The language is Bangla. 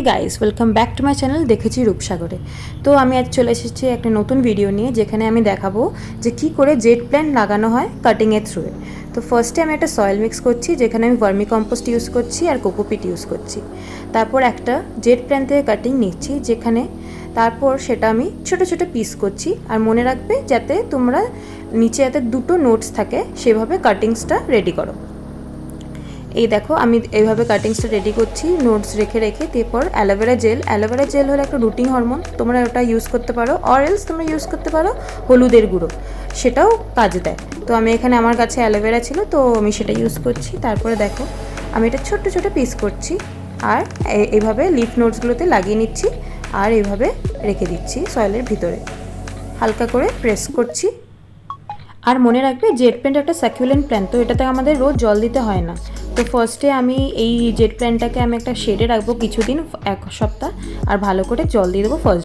Guys, welcome back to my channel দেখেছি রূপসাগরে। তো আমি আজ চলে এসেছি একটা নতুন ভিডিও নিয়ে, যেখানে আমি দেখাবো যে কি করে জেট প্ল্যান্ট লাগানো হয় কাটিংয়ের থ্রুয়ে। তো ফার্স্টে আমি একটা সয়েল মিক্স করছি, যেখানে আমি ভার্মি কম্পোস্ট ইউজ করছি আর কোকোপিট ইউজ করছি। তারপর একটা জেট প্ল্যান্ট থেকে কাটিং নিচ্ছি, যেখানে তারপর সেটা আমি ছোট ছোট পিস করছি। আর মনে রাখবে যাতে তোমরা নিচে যাতে দুটো নোটস থাকে সেভাবে কাটিংসটা রেডি করো। এই দেখো আমি এইভাবে কাটিংসটা রেডি করছি নোটস রেখে রেখে। তারপর অ্যালোভেরা জেল হলো একটা রুটিং হরমোন, তোমরা ওটা ইউজ করতে পারো, অর এলস তোমরা ইউজ করতে পারো হলুদের গুঁড়ো, সেটাও কাজে দেয়। তো আমি এখানে আমার কাছে অ্যালোভেরা ছিল তো আমি সেটা ইউজ করছি। তারপরে দেখো আমি এটা ছোট্ট ছোট পিস করছি আর এইভাবে লিফ নোটসগুলোতে লাগিয়ে নিচ্ছি আর এইভাবে রেখে দিচ্ছি সয়েলের ভিতরে, হালকা করে প্রেস করছি। আর মনে রাখবে জেট প্ল্যান্ট একটা সাকুলেন্ট প্ল্যান্ট, তো এটাতে আমাদের রোজ জল দিতে হয় না। তো ফার্স্টে আমি এই জেট প্ল্যান্টটাকে আমি একটা শেডে রাখবো কিছুদিন, এক সপ্তাহ, আর ভালো করে জল দিয়ে দেবো ফার্স্ট।